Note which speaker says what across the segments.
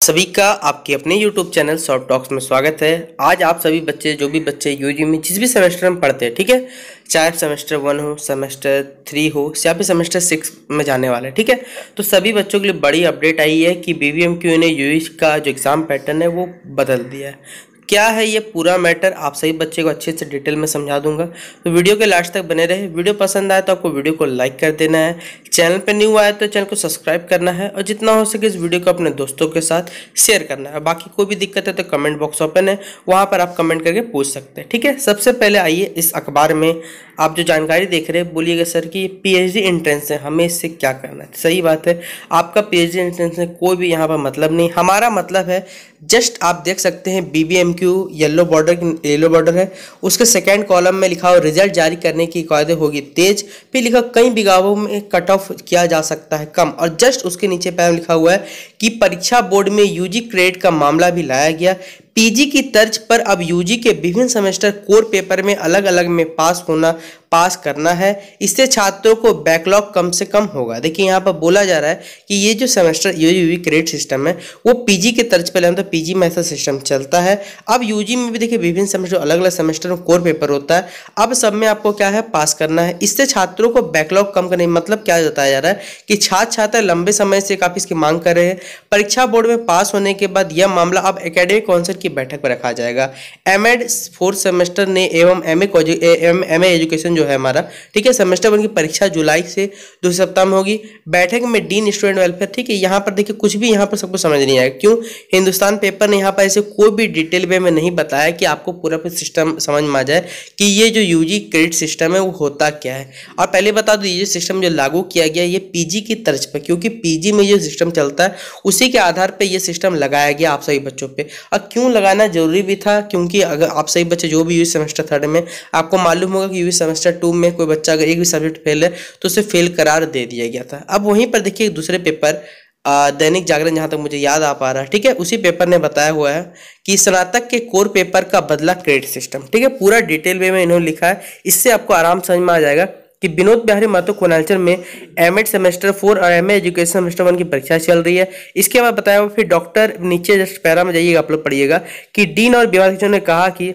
Speaker 1: सभी का आपके अपने YouTube चैनल सॉफ्ट टॉक्स में स्वागत है। आज आप सभी बच्चे जो भी बच्चे यूजी में जिस भी सेमेस्टर में पढ़ते हैं, ठीक है, चाहे सेमेस्टर 1 हो, सेमेस्टर 3 हो या फिर सेमेस्टर 6 में जाने वाले, ठीक है, तो सभी बच्चों के लिए बड़ी अपडेट आई है कि BBMQ ने यूजी का जो एग्ज़ाम पैटर्न है वो बदल दिया है। क्या है ये पूरा मैटर, आप सभी बच्चे को अच्छे से डिटेल में समझा दूंगा, तो वीडियो के लास्ट तक बने रहे। वीडियो पसंद आए तो आपको वीडियो को लाइक कर देना है, चैनल पे न्यू आया तो चैनल को सब्सक्राइब करना है और जितना हो सके इस वीडियो को अपने दोस्तों के साथ शेयर करना है। बाकी कोई भी दिक्कत है तो कमेंट बॉक्स ओपन है, वहाँ पर आप कमेंट करके पूछ सकते हैं, ठीक है। सबसे पहले आइए, इस अखबार में आप जो जानकारी देख रहे हैं, बोलिएगा सर कि PhD एंट्रेंस है, हमें इससे क्या करना है। सही बात है, आपका PhD एंट्रेंस से कोई भी यहाँ पर मतलब नहीं, हमारा मतलब है जस्ट आप देख सकते हैं BBMQ येलो बॉर्डर है, उसके सेकंड कॉलम में लिखा हो रिजल्ट जारी करने की कायदे होगी तेज, फिर लिखा कई विभागों में कट ऑफ किया जा सकता है कम, और जस्ट उसके नीचे पैर लिखा हुआ है कि परीक्षा बोर्ड में UG क्रेडिट का मामला भी लाया गया। PG की तर्ज पर अब UG के विभिन्न सेमेस्टर कोर पेपर में अलग अलग में पास करना है, इससे छात्रों को बैकलॉग कम से कम होगा। देखिए यहाँ पर बोला जा रहा है कि ये जो सेमेस्टर UG क्रेडिट सिस्टम है वो PG के तर्ज पर तो PG में ऐसा सिस्टम चलता है। अब UG में भी देखिए विभिन्न सेमेस्टर अलग अलग सेमेस्टर में कोर पेपर होता है, अब सब में आपको क्या है पास करना है, इससे छात्रों को बैकलॉग कम करने मतलब क्या बताया जा रहा है कि छात्र लंबे समय से काफी इसकी मांग कर रहे हैं। परीक्षा बोर्ड में पास होने के बाद यह मामला अब एकेडमिक काउंसिल की बैठक पर रखा जाएगा। एमएड 4th सेमेस्टर ने एवं MA एजुकेशन जो है हमारा, ठीक है, सेमेस्टर 1 की परीक्षा जुलाई से 2 सप्ताह में होगी। बैठक में डीन स्टूडेंट वेलफेयर, ठीक है, यहाँ पर देखिए कुछ भी यहाँ पर सबको समझ नहीं आया, क्यों हिंदुस्तान पेपर ने यहाँ पर ऐसे कोई भी डिटेल वे में नहीं बताया कि आपको पूरा सिस्टम समझ में आ जाए कि ये जो UG क्रेडिट सिस्टम है वो होता क्या है। और पहले बता दो ये सिस्टम जो लागू किया गया ये PG की तर्ज पर, क्योंकि PG में जो सिस्टम चलता है उसी के आधार पर यह सिस्टम लगाया गया आप सभी बच्चों पे। और क्यों लगाना जरूरी भी था, क्योंकि अगर आप सही बच्चे जो भी UG सेमेस्टर 3 में, आपको मालूम होगा कि UG सेमेस्टर 2 में कोई बच्चा अगर एक भी सब्जेक्ट फेल है तो उसे फेल करार दे दिया गया था। अब वहीं पर देखिए दूसरे पेपर दैनिक जागरण, जहां तक मुझे याद आ पा रहा है, ठीक है, उसी पेपर ने बताया हुआ है कि स्नातक के कोर पेपर का बदला क्रेडिट सिस्टम, ठीक है, पूरा डिटेल वे में इन्होंने लिखा है, इससे आपको आराम समझ में आ जाएगा कि विनोद बिहारी महतो कोनालचर में एमएड सेमेस्टर 4 और MA एजुकेशन सेमेस्टर 1 की परीक्षा चल रही है। इसके बाद बताया हुआ फिर डॉक्टर, नीचे जस्ट पैरा में जाइएगा आप लोग पढ़िएगा कि डीन और विभाग ने कहा कि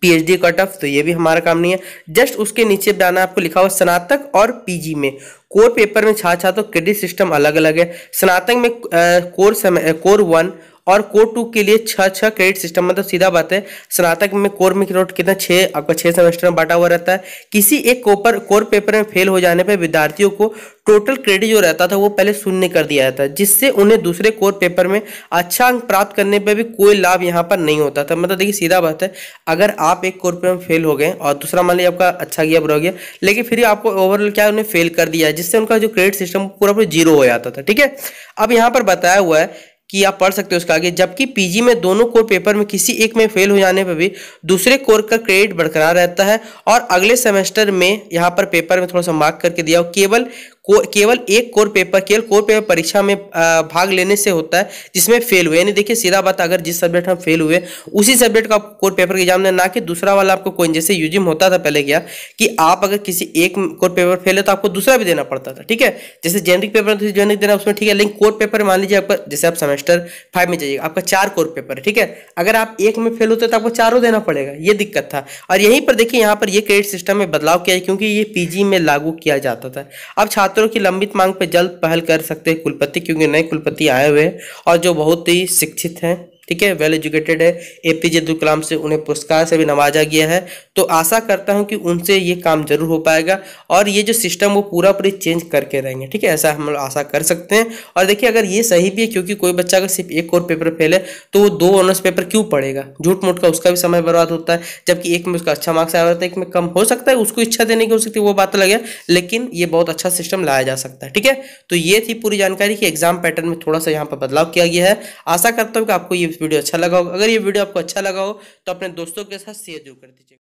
Speaker 1: PhD कट ऑफ, तो ये भी हमारा काम नहीं है। जस्ट उसके नीचे बनाना आपको लिखा हुआ स्नातक और PG में कोर पेपर में छात्रों क्रेडिट सिस्टम अलग अलग है। स्नातक में कोर 1 और कोर 2 के लिए 6 क्रेडिट सिस्टम, मतलब सीधा बात है स्नातक में कोर में कितना 6 आपका 6 सेमेस्टर में बांटा हुआ रहता है। किसी एक कोर पेपर में फेल हो जाने पर विद्यार्थियों को टोटल क्रेडिट जो रहता था वो पहले शून्य कर दिया जाता है, जिससे उन्हें दूसरे कोर पेपर में अच्छा अंक प्राप्त करने पर भी कोई लाभ यहाँ पर नहीं होता था। मतलब देखिए सीधा बात है, अगर आप एक कोर पेपर में फेल हो गए और दूसरा मान लीजिए आपका अच्छा गया बुरा हो गया, लेकिन फिर आपको ओवरऑल क्या उन्हें फेल कर दिया, जिससे उनका जो क्रेडिट सिस्टम पूरा जीरो हो जाता था, ठीक है। अब यहाँ पर बताया हुआ है कि आप पढ़ सकते हो उसका आगे, जबकि PG में दोनों कोर पेपर में किसी एक में फेल हो जाने पर भी दूसरे कोर का क्रेडिट बरकरार रहता है और अगले सेमेस्टर में यहाँ पर पेपर में थोड़ा सा मार्क करके दिया हो, केवल एक कोर पेपर परीक्षा में भाग लेने से होता है जिसमें फेल हुए। यानी देखिए सीधा बात, अगर जिस सब्जेक्ट हम फेल हुए उसी सब्जेक्ट का कोर पेपर का एग्जाम देना, ना कि दूसरा वाला आपको कोई, जैसे UG में होता था पहले क्या कि आप अगर किसी एक कोर पेपर फेल है तो आपको दूसरा भी देना पड़ता था, ठीक है, जैसे जेनरिक पेपर तो जेनरिक देना उसमें ठीक है, लेकिन कोर पेपर मान लीजिए आपका, जैसे आप सेमेस्टर 5 में जाइएगा आपका 4 कोर पेपर है, ठीक है, अगर आप एक में फेल होते तो आपको चारों देना पड़ेगा, ये दिक्कत था। और यहीं पर देखिए यहाँ पर ये क्रेडिट सिस्टम में बदलाव किया है, क्योंकि ये PG में लागू किया जाता था। अब छात्रों की लंबित मांग पे जल्द पहल कर सकते हैं कुलपति, क्योंकि नए कुलपति आए हुए हैं और जो बहुत ही शिक्षित हैं, ठीक है, वेल एजुकेटेड है। APJ अब्दुल कलाम से उन्हें पुरस्कार से भी नवाजा गया है, तो आशा करता हूं कि उनसे ये काम जरूर हो पाएगा और ये जो सिस्टम वो पूरा चेंज करके रहेंगे, ठीक है, ऐसा हम लोग आशा कर सकते हैं। और देखिए अगर ये सही भी है, क्योंकि कोई बच्चा अगर सिर्फ एक कोर पेपर फेल है तो वो 2 ऑनर्स पेपर क्यों पढ़ेगा, झूठ मूठ का उसका भी समय बर्बाद होता है, जबकि एक में उसका अच्छा मार्क्स आया होता है, एक में कम हो सकता है, उसको इच्छा देने की हो सकती है, वो बात अलग है, लेकिन ये बहुत अच्छा सिस्टम लाया जा सकता है, ठीक है। तो ये थी पूरी जानकारी कि एग्जाम पैटर्न में थोड़ा सा यहाँ पर बदलाव किया गया है। आशा करता हूँ कि आपको ये वीडियो अच्छा लगा होगा। अगर ये वीडियो आपको अच्छा लगा हो तो अपने दोस्तों के साथ शेयर जरूर कर दीजिए।